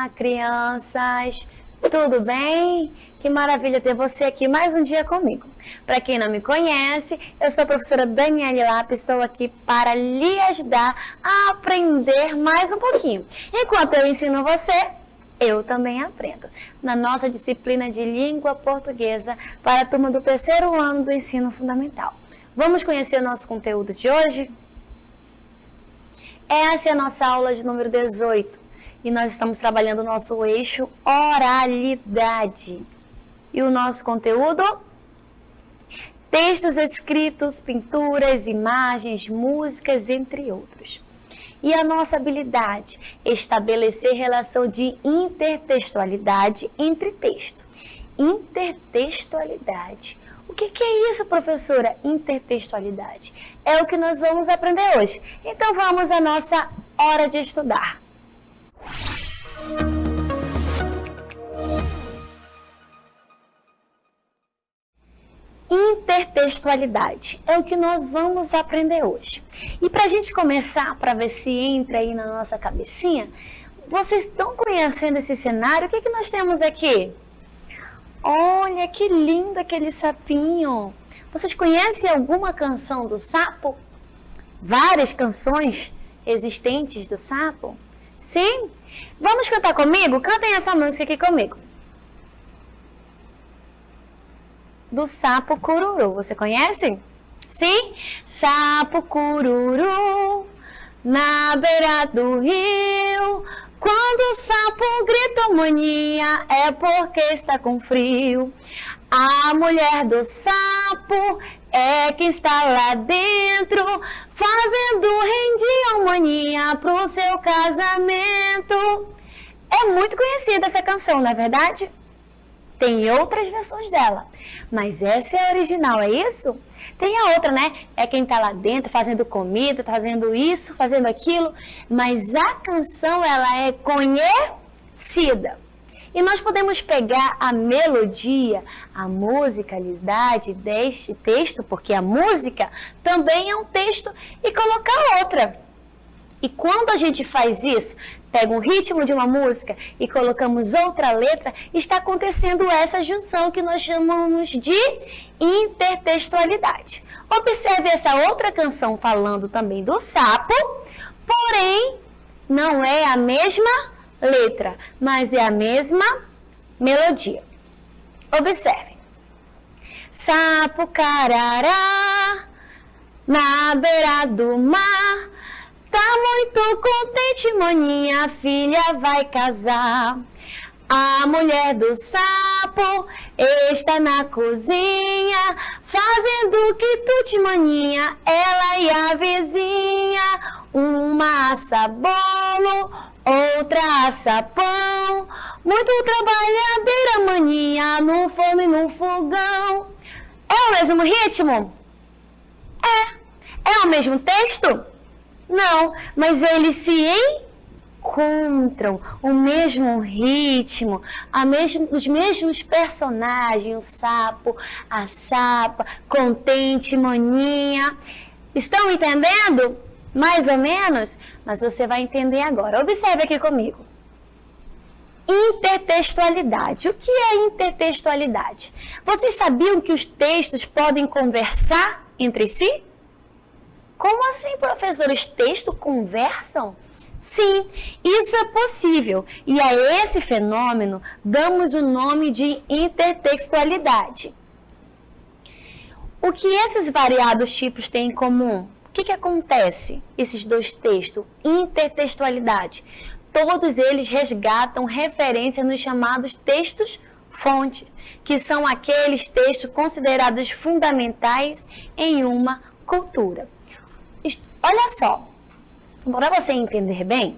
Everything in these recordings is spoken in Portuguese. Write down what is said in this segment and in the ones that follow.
Olá, crianças! Tudo bem? Que maravilha ter você aqui mais um dia comigo. Para quem não me conhece, eu sou a professora Daniele Lapa, estou aqui para lhe ajudar a aprender mais um pouquinho. Enquanto eu ensino você, eu também aprendo. Na nossa disciplina de língua portuguesa para a turma do 3º ano do ensino fundamental. Vamos conhecer o nosso conteúdo de hoje? Essa é a nossa aula de número 18 e nós estamos trabalhando o nosso eixo oralidade. E o nosso conteúdo? Textos escritos, pinturas, imagens, músicas, entre outros. E a nossa habilidade? Estabelecer relação de intertextualidade entre texto. Intertextualidade. O que é isso, professora? Intertextualidade. É o que nós vamos aprender hoje. Então vamos à nossa hora de estudar. Intertextualidade é o que nós vamos aprender hoje. E para a gente começar, para ver se entra aí na nossa cabecinha, vocês estão conhecendo esse cenário? O que nós temos aqui? Olha que lindo aquele sapinho! Vocês conhecem alguma canção do sapo? Várias canções existentes do sapo? Sim? Vamos cantar comigo? Cantem essa música aqui comigo. Do sapo cururu. Você conhece? Sim? Sapo cururu na beira do rio. Quando o sapo grita mania, é porque está com frio. A mulher do sapo é que está lá dentro, fazendo rendir mania pro seu casamento. É muito conhecida essa canção, não é verdade? Tem outras versões dela, mas essa é a original, é isso? Tem a outra, né? É quem tá lá dentro fazendo comida, fazendo isso, fazendo aquilo, mas a canção, ela é conhecida. E nós podemos pegar a melodia, a musicalidade deste texto, porque a música também é um texto, e colocar outra. E quando a gente faz isso, pega um ritmo de uma música e colocamos outra letra, está acontecendo essa junção que nós chamamos de intertextualidade. Observe essa outra canção falando também do sapo, porém não é a mesma letra, mas é a mesma melodia. Observe. Sapo carará na beira do mar, tá muito contente, maninha, a filha vai casar. A mulher do sapo está na cozinha, fazendo quitute, maninha, ela e a vizinha. Uma assa bolo, outra assa pão, muito trabalhadeira, maninha, no forno e no fogão. É o mesmo ritmo? É o mesmo texto? Não, mas eles se encontram, o mesmo ritmo, os mesmos personagens, o sapo, a sapa, contente, maninha. Estão entendendo? Mais ou menos? Mas você vai entender agora. Observe aqui comigo. Intertextualidade. O que é intertextualidade? Vocês sabiam que os textos podem conversar entre si? Como assim, professor? Os textos conversam? Sim, isso é possível. E a esse fenômeno damos o nome de intertextualidade. O que esses variados tipos têm em comum? O que acontece? Esses dois textos, intertextualidade. Todos eles resgatam referência nos chamados textos-fonte, que são aqueles textos considerados fundamentais em uma cultura. Olha só, para você entender bem,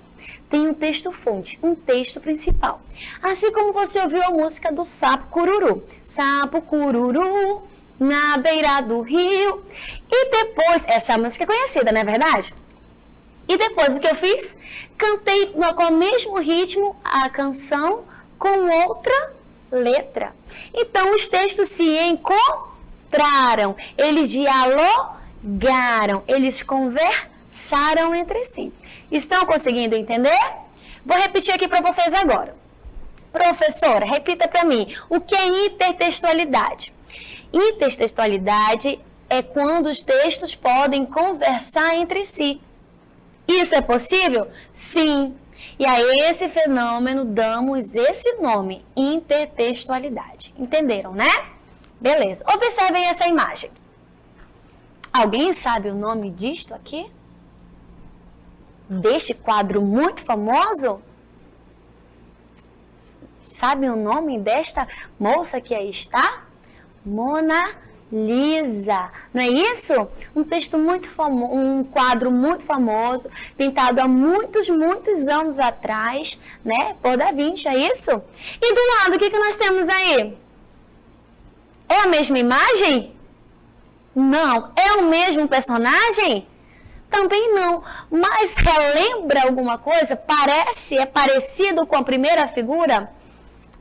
tem um texto-fonte, um texto principal. Assim como você ouviu a música do sapo cururu. Sapo cururu na beira do rio. E depois, essa música é conhecida, não é verdade? E depois o que eu fiz? Cantei com o mesmo ritmo a canção com outra letra. Então os textos se encontraram, eles dialogaram, eles conversaram entre si. Estão conseguindo entender? Vou repetir aqui para vocês agora. Professora, repita para mim, o que é intertextualidade? Intertextualidade é quando os textos podem conversar entre si. Isso é possível? Sim. E a esse fenômeno damos esse nome, intertextualidade. Entenderam, né? Beleza. Observem essa imagem. Alguém sabe o nome disto aqui? Deste quadro muito famoso? Sabe o nome desta moça que aí está? Mona Lisa, não é isso? Um texto muito famoso, um quadro muito famoso, pintado há muitos anos atrás, né? Por Da Vinci, é isso? E do lado, o que nós temos aí? É a mesma imagem? Não. É o mesmo personagem? Também não. Mas relembra alguma coisa? É parecido com a primeira figura?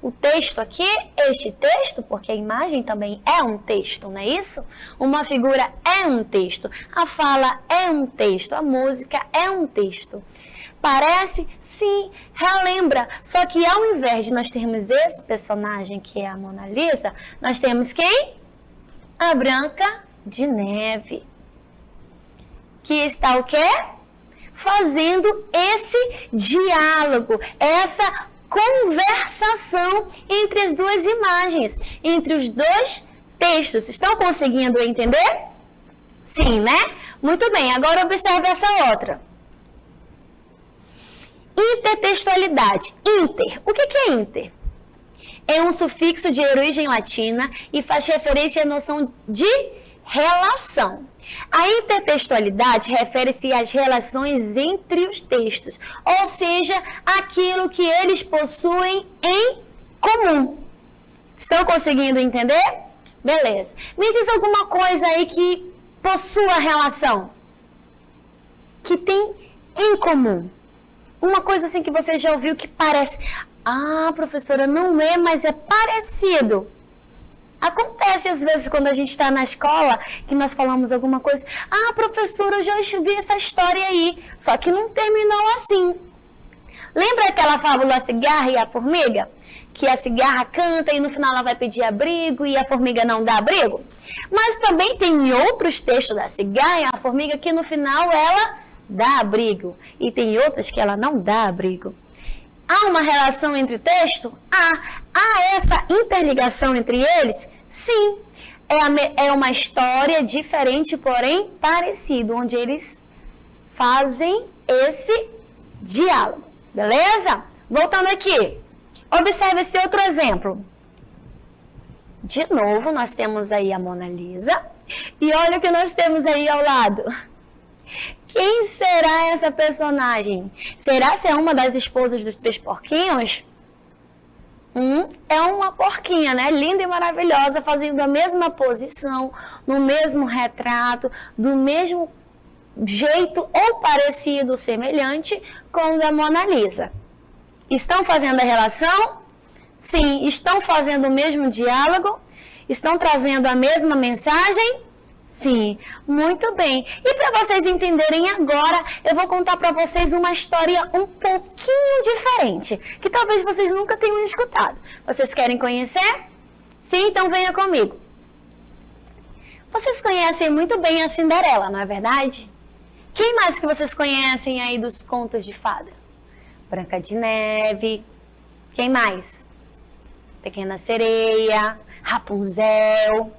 O texto aqui, este texto, porque a imagem também é um texto, não é isso? Uma figura é um texto, a fala é um texto, a música é um texto. Parece? Sim, relembra. Só que ao invés de nós termos esse personagem que é a Mona Lisa, nós temos quem? A Branca de Neve. Que está o quê? Fazendo esse diálogo, essa conversação entre as duas imagens, entre os dois textos. Estão conseguindo entender? Sim, né? Muito bem, agora observe essa outra. Intertextualidade. Inter. O que é inter? É um sufixo de origem latina e faz referência à noção de relação. A intertextualidade refere-se às relações entre os textos, ou seja, aquilo que eles possuem em comum. Estão conseguindo entender? Beleza. Me diz alguma coisa aí que possua relação, que tem em comum. Uma coisa assim que você já ouviu que parece... Ah, professora, não é, mas é parecido. Acontece às vezes quando a gente está na escola, que nós falamos alguma coisa. Ah, professora, eu já vi essa história aí, só que não terminou assim. Lembra aquela fábula A Cigarra e a Formiga? Que a cigarra canta e no final ela vai pedir abrigo e a formiga não dá abrigo? Mas também tem outros textos da cigarra e a formiga que no final ela dá abrigo. E tem outros que ela não dá abrigo. Há uma relação entre o texto? Há essa interligação entre eles? Sim. É uma história diferente, porém parecido, onde eles fazem esse diálogo. Beleza? Voltando aqui. Observe esse outro exemplo. De novo, nós temos aí a Mona Lisa. E olha o que nós temos aí ao lado. Quem será essa personagem? Será se é uma das esposas dos três porquinhos? É uma porquinha, né? Linda e maravilhosa, fazendo a mesma posição, no mesmo retrato, do mesmo jeito ou parecido, semelhante com o da Mona Lisa. Estão fazendo a relação? Sim. Estão fazendo o mesmo diálogo? Estão trazendo a mesma mensagem? Sim, muito bem. E para vocês entenderem agora, eu vou contar para vocês uma história um pouquinho diferente, que talvez vocês nunca tenham escutado. Vocês querem conhecer? Sim, então venha comigo. Vocês conhecem muito bem a Cinderela, não é verdade? Quem mais que vocês conhecem aí dos contos de fada? Branca de Neve. Quem mais? Pequena Sereia, Rapunzel.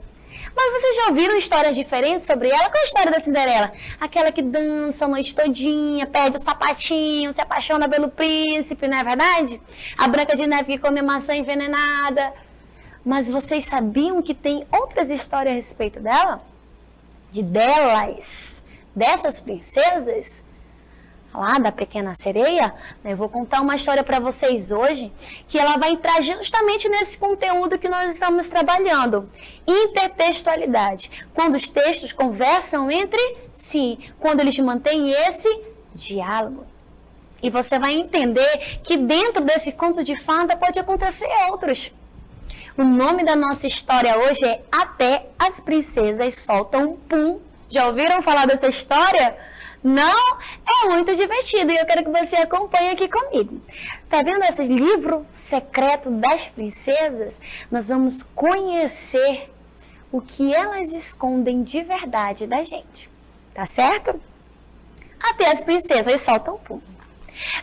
Mas vocês já ouviram histórias diferentes sobre ela? Qual é a história da Cinderela? Aquela que dança a noite todinha, perde o sapatinho, se apaixona pelo príncipe, não é verdade? A Branca de Neve que come maçã envenenada. Mas vocês sabiam que tem outras histórias a respeito dela? Dessas princesas? Lá da Pequena Sereia, eu vou contar uma história para vocês hoje, que ela vai entrar justamente nesse conteúdo que nós estamos trabalhando. Intertextualidade. Quando os textos conversam entre si, quando eles mantêm esse diálogo. E você vai entender que dentro desse conto de fada pode acontecer outros. O nome da nossa história hoje é Até as Princesas Soltam um Pum. Já ouviram falar dessa história? Não? É muito divertido e eu quero que você acompanhe aqui comigo. Tá vendo esse livro secreto das princesas? Nós vamos conhecer o que elas escondem de verdade da gente. Tá certo? Até as princesas soltam pum.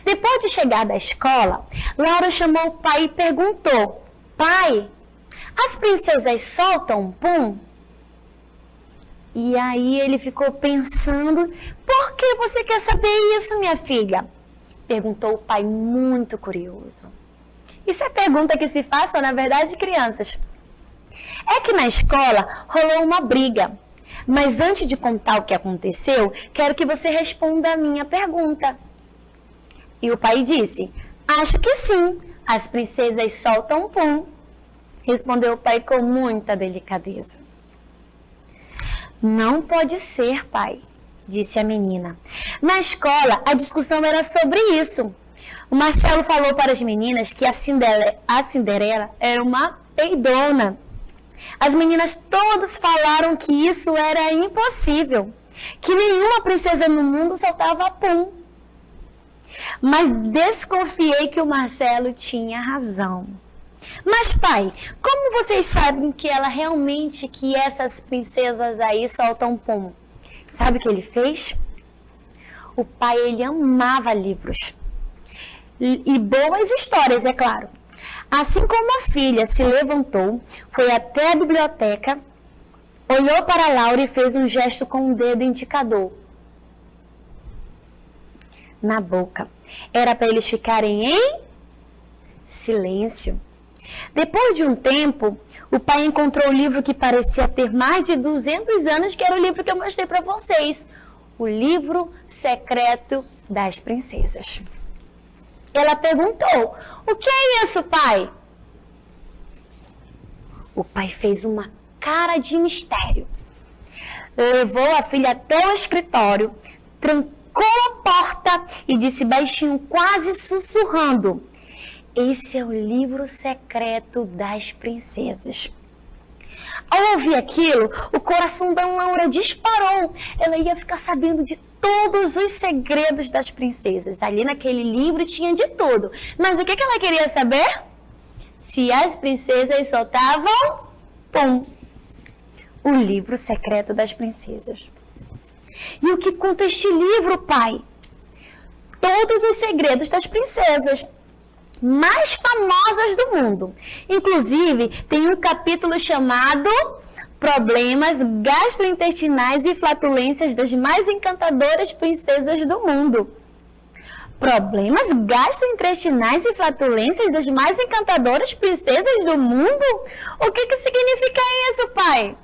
Depois de chegar da escola, Laura chamou o pai e perguntou: pai, as princesas soltam pum? E aí ele ficou pensando: por que você quer saber isso, minha filha? Perguntou o pai, muito curioso. Isso é pergunta que se faça, na verdade, crianças. É que na escola rolou uma briga. Mas antes de contar o que aconteceu, quero que você responda a minha pergunta. E o pai disse: acho que sim, as princesas soltam pum. Respondeu o pai com muita delicadeza. Não pode ser, pai, disse a menina. Na escola, a discussão era sobre isso. O Marcelo falou para as meninas que a Cinderela era uma peidona. As meninas todas falaram que isso era impossível, que nenhuma princesa no mundo soltava pum. Mas desconfiei que o Marcelo tinha razão. Mas pai, como vocês sabem que essas princesas aí soltam pum? Sabe o que ele fez? O pai, ele amava livros. E boas histórias, é claro. Assim como a filha se levantou, foi até a biblioteca, olhou para Laura e fez um gesto com o dedo indicador na boca. Era para eles ficarem em silêncio. Depois de um tempo, o pai encontrou o livro que parecia ter mais de 200 anos, que era o livro que eu mostrei para vocês. O livro secreto das princesas. Ela perguntou: o que é isso, pai? O pai fez uma cara de mistério. Levou a filha até o escritório, trancou a porta e disse baixinho, quase sussurrando: esse é o livro secreto das princesas. Ao ouvir aquilo, o coração da Laura disparou. Ela ia ficar sabendo de todos os segredos das princesas. Ali naquele livro tinha de tudo. Mas o que ela queria saber? Se as princesas soltavam pum. O livro secreto das princesas. E o que conta este livro, pai? Todos os segredos das princesas mais famosas do mundo. Inclusive, tem um capítulo chamado Problemas Gastrointestinais e Flatulências das Mais Encantadoras Princesas do Mundo. Problemas gastrointestinais e flatulências das mais encantadoras princesas do mundo? O que significa isso, pai?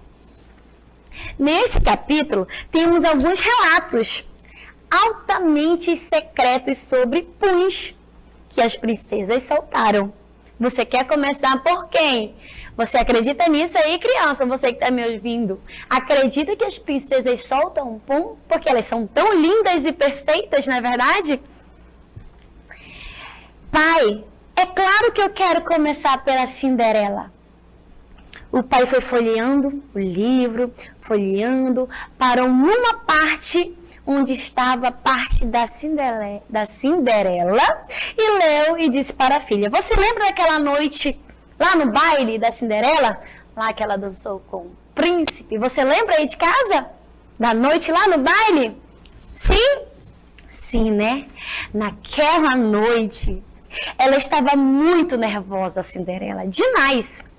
Neste capítulo, temos alguns relatos altamente secretos sobre puns que as princesas soltaram. Você quer começar por quem? Você acredita nisso aí, criança? Você que está me ouvindo. Acredita que as princesas soltam um pum? Porque elas são tão lindas e perfeitas, não é verdade? Pai, é claro que eu quero começar pela Cinderela. O pai foi folheando o livro, parou numa parte onde estava a parte da Cinderela e leu e disse para a filha: você lembra daquela noite lá no baile da Cinderela? Lá que ela dançou com o príncipe. Você lembra aí de casa? Da noite lá no baile? Sim? Sim, né? Naquela noite, ela estava muito nervosa, a Cinderela, demais.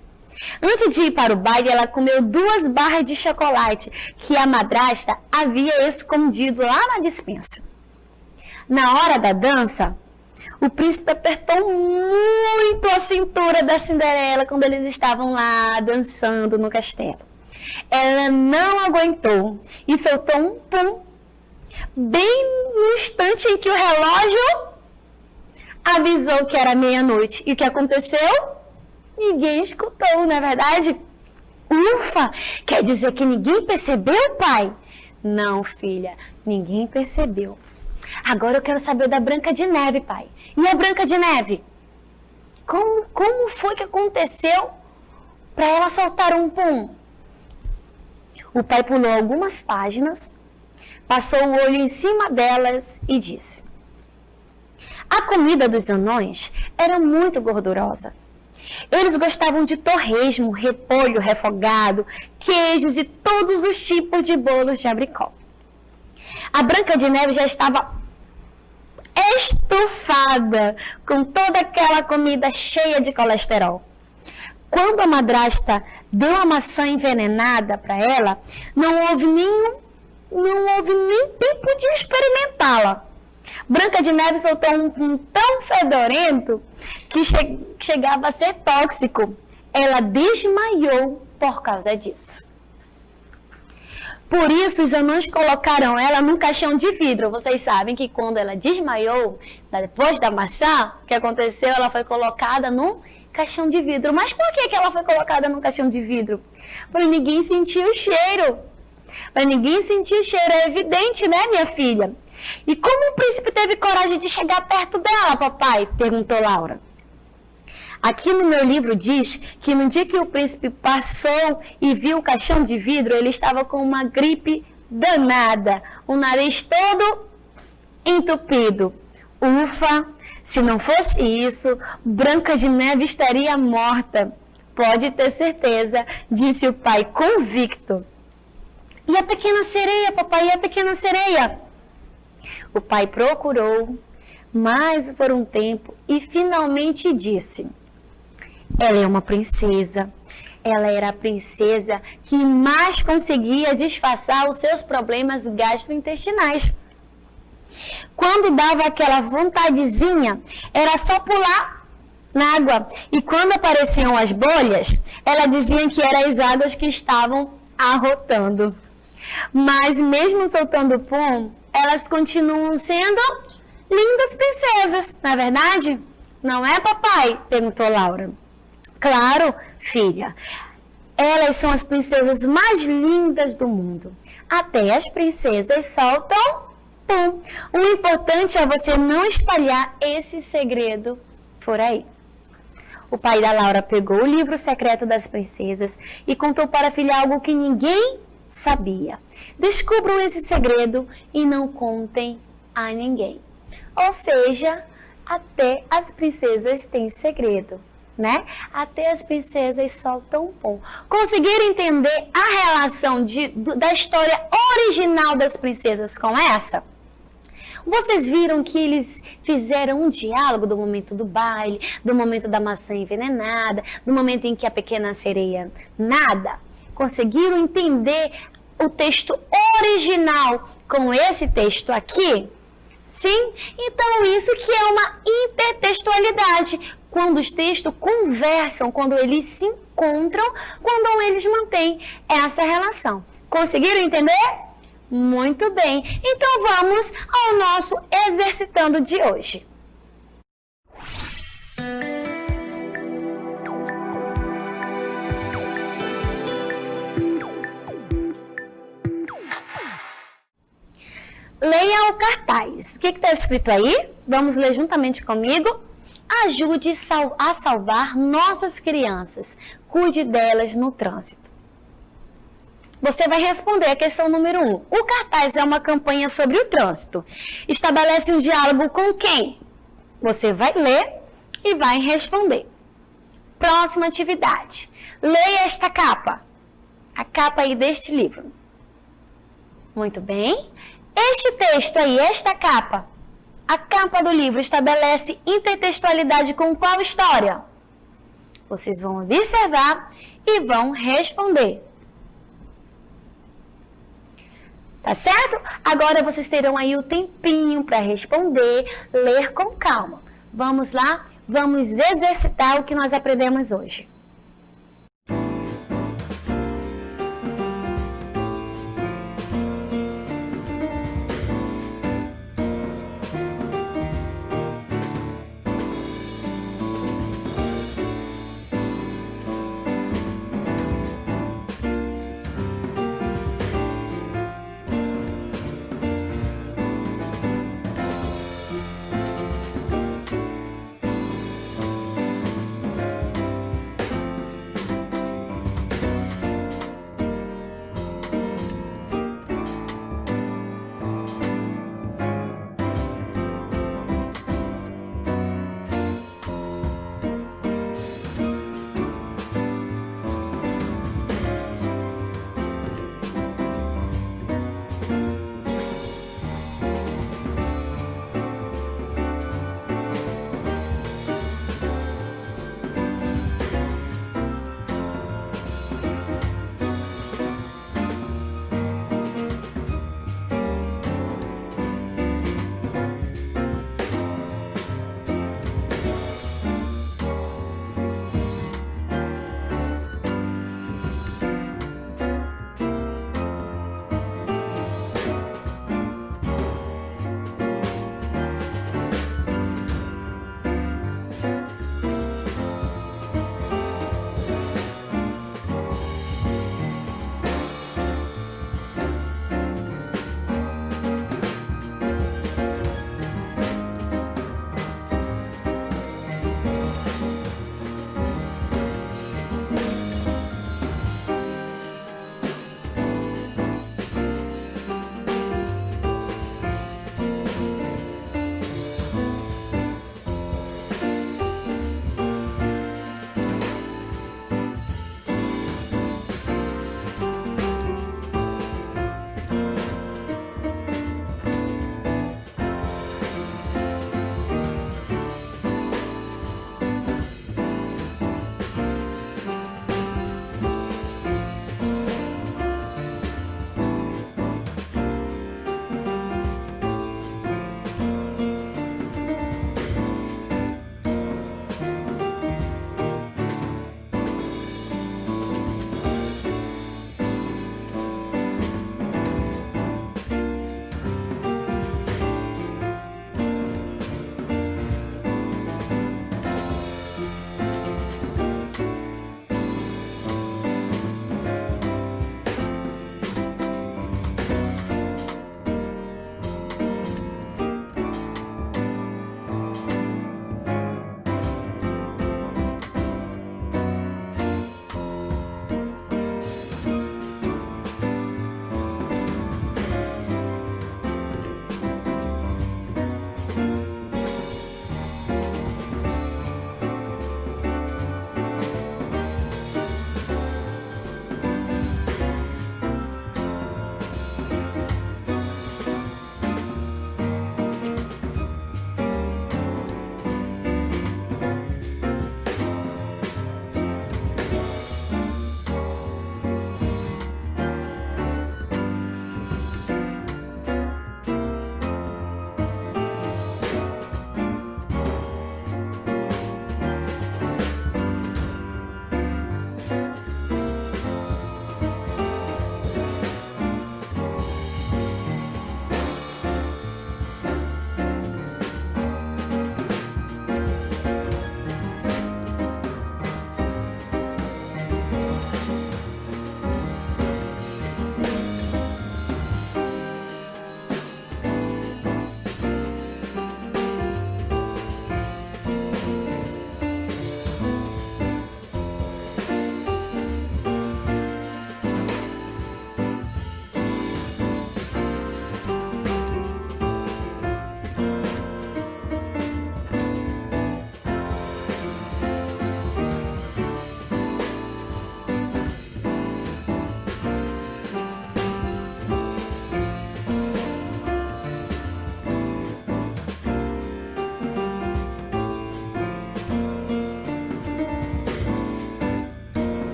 Antes de ir para o baile, ela comeu 2 barras de chocolate que a madrasta havia escondido lá na despensa. Na hora da dança, o príncipe apertou muito a cintura da Cinderela quando eles estavam lá dançando no castelo. Ela não aguentou e soltou um pum, bem no instante em que o relógio avisou que era meia-noite. E o que aconteceu? Ninguém escutou, não é verdade? Ufa! Quer dizer que ninguém percebeu, pai? Não, filha, ninguém percebeu. Agora eu quero saber da Branca de Neve, pai. E a Branca de Neve? Como foi que aconteceu para ela soltar um pum? O pai pulou algumas páginas passou o olho em cima delas e disse: a comida dos anões era muito gordurosa. Eles gostavam de torresmo, repolho refogado, queijos e todos os tipos de bolos de abricó. A Branca de Neve já estava estufada com toda aquela comida cheia de colesterol. Quando a madrasta deu a maçã envenenada para ela, não houve nem tempo de experimentá-la. Branca de Neve soltou um tão fedorento que chegava a ser tóxico. Ela desmaiou por causa disso. Por isso, os anões colocaram ela num caixão de vidro. Vocês sabem que quando ela desmaiou, depois da maçã, o que aconteceu? Ela foi colocada num caixão de vidro. Mas por que ela foi colocada num caixão de vidro? Para ninguém sentir o cheiro. Para ninguém sentir o cheiro. É evidente, né, minha filha? E como o príncipe teve coragem de chegar perto dela, papai? Perguntou Laura. Aqui no meu livro diz que no dia que o príncipe passou e viu o caixão de vidro, ele estava com uma gripe danada, o nariz todo entupido. Ufa, se não fosse isso, Branca de Neve estaria morta. Pode ter certeza, disse o pai convicto. E a pequena sereia, papai, e a pequena sereia? O pai procurou mais por um tempo e finalmente disse: ela é uma princesa. Ela era a princesa que mais conseguia disfarçar os seus problemas gastrointestinais. Quando dava aquela vontadezinha, era só pular na água. E quando apareciam as bolhas, ela dizia que eram as águas que estavam arrotando. Mas mesmo soltando pum, elas continuam sendo lindas princesas, não é verdade? Não é, papai? Perguntou Laura. Claro, filha. Elas são as princesas mais lindas do mundo. Até as princesas soltam pum. O importante é você não espalhar esse segredo por aí. O pai da Laura pegou o livro secreto das princesas e contou para a filha algo que ninguém sabia. Descubram esse segredo e não contem a ninguém. Ou seja, até as princesas têm segredo, né? Até as princesas soltam pum. Conseguiram entender a relação da história original das princesas com essa? Vocês viram que eles fizeram um diálogo do momento do baile, do momento da maçã envenenada, do momento em que a pequena sereia nada? Conseguiram entender o texto original com esse texto aqui? Sim? Então isso que é uma intertextualidade. Quando os textos conversam, quando eles se encontram, quando eles mantêm essa relação. Conseguiram entender? Muito bem. Então vamos ao nosso exercitando de hoje. Leia o cartaz. O que está escrito aí? Vamos ler juntamente comigo. Ajude a salvar nossas crianças. Cuide delas no trânsito. Você vai responder a questão número 1. O cartaz é uma campanha sobre o trânsito. Estabelece um diálogo com quem? Você vai ler e vai responder. Próxima atividade. Leia esta capa. A capa aí deste livro. Muito bem. Este texto aí, esta capa. A capa do livro estabelece intertextualidade com qual história? Vocês vão observar e vão responder. Tá certo? Agora vocês terão aí o tempinho para responder, ler com calma. Vamos lá? Vamos exercitar o que nós aprendemos hoje.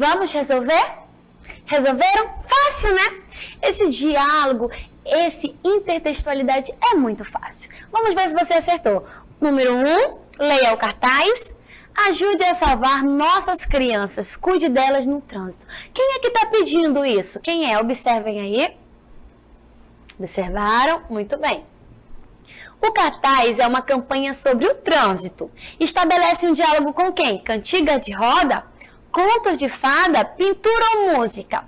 Vamos resolver? Resolveram? Fácil, né? Esse diálogo, esse intertextualidade é muito fácil. Vamos ver se você acertou. Número 1, leia o cartaz. Ajude a salvar nossas crianças. Cuide delas no trânsito. Quem é que está pedindo isso? Quem é? Observem aí. Observaram? Muito bem. O cartaz é uma campanha sobre o trânsito. Estabelece um diálogo com quem? Cantiga de roda? Contos de fada? Pintura ou música?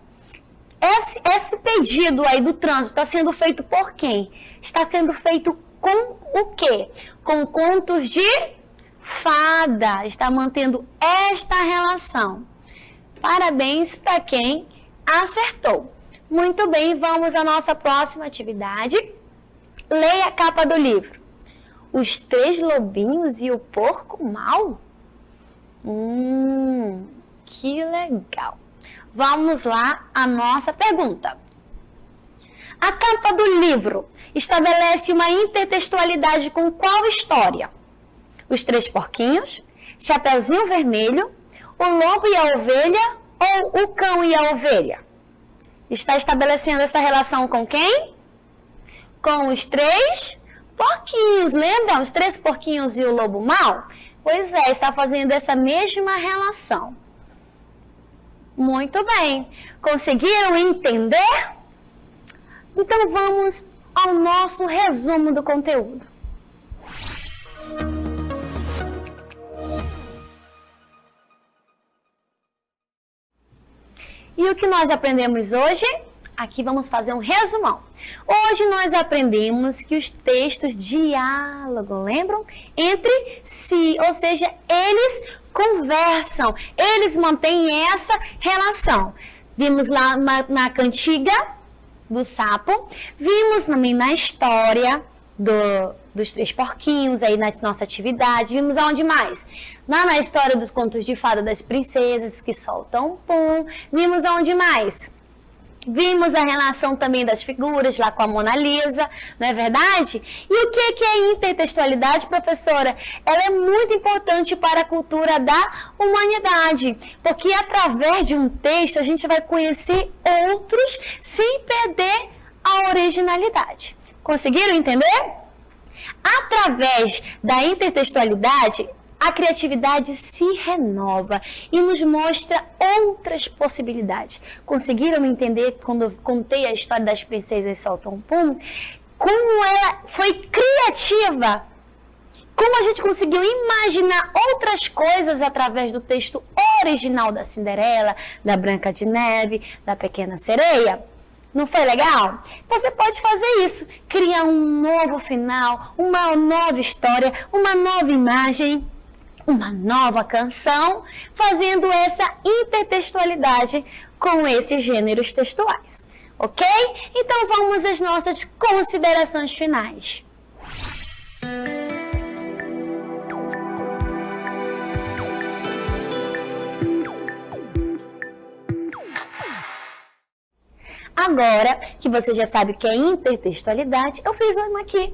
Esse pedido aí do trânsito está sendo feito por quem? Está sendo feito com o quê? Com contos de fada. Está mantendo esta relação. Parabéns para quem acertou. Muito bem, vamos à nossa próxima atividade. Leia a capa do livro. Os Três Lobinhos e o Porco Mau? Que legal. Vamos lá à nossa pergunta. A capa do livro estabelece uma intertextualidade com qual história? Os Três Porquinhos, Chapeuzinho Vermelho, o Lobo e a Ovelha ou o Cão e a Ovelha? Está estabelecendo essa relação com quem? Com os Três Porquinhos. Lembra? Os Três Porquinhos e o Lobo Mau? Pois é, está fazendo essa mesma relação. Muito bem. Conseguiram entender? Então vamos ao nosso resumo do conteúdo. E o que nós aprendemos hoje? Aqui vamos fazer um resumão. Hoje nós aprendemos que os textos dialogam, lembram? Entre si, ou seja, eles conversam, eles mantêm essa relação. Vimos lá na cantiga do sapo, vimos também na história dos Três Porquinhos, aí na nossa atividade, vimos aonde mais? Na história dos contos de fada das princesas que soltam pum, vimos aonde mais? Vimos a relação também das figuras lá com a Mona Lisa, não é verdade? E o que é intertextualidade, professora? Ela é muito importante para a cultura da humanidade, porque através de um texto a gente vai conhecer outros sem perder a originalidade. Conseguiram entender? Através da intertextualidade, a criatividade se renova e nos mostra outras possibilidades. Conseguiram entender quando eu contei a história das princesas Soltam Pum? Como ela foi criativa? Como a gente conseguiu imaginar outras coisas através do texto original da Cinderela, da Branca de Neve, da Pequena Sereia? Não foi legal? Você pode fazer isso, criar um novo final, uma nova história, uma nova imagem, uma nova canção, fazendo essa intertextualidade com esses gêneros textuais, ok? Então vamos às nossas considerações finais. Agora que você já sabe o que é intertextualidade, eu fiz uma aqui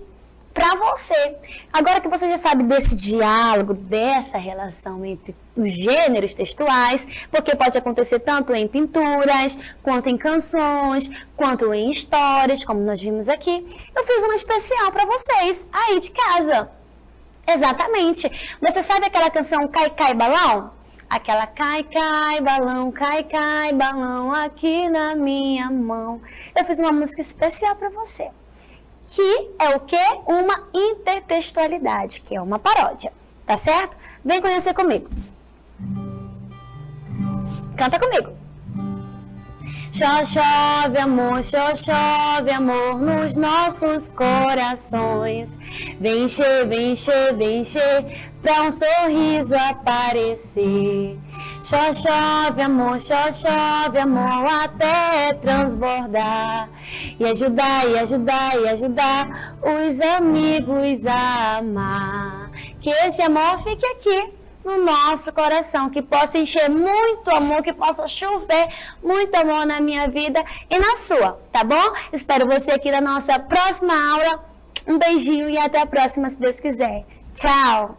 para você. Agora que você já sabe desse diálogo, dessa relação entre os gêneros textuais, porque pode acontecer tanto em pinturas, quanto em canções, quanto em histórias, como nós vimos aqui, eu fiz uma especial para vocês aí de casa. Exatamente. Você sabe aquela canção Cai, Cai, Balão? Aquela cai, cai, balão aqui na minha mão. Eu fiz uma música especial para você. Que é o quê? Uma intertextualidade, que é uma paródia. Tá certo? Vem conhecer comigo. Canta comigo. Só chove amor nos nossos corações. Vem encher, pra um sorriso aparecer. Só chove amor até transbordar. E ajudar os amigos a amar. Que esse amor fique aqui no nosso coração, que possa encher muito amor, que possa chover muito amor na minha vida e na sua, tá bom? Espero você aqui na nossa próxima aula. Um beijinho e até a próxima, se Deus quiser. Tchau!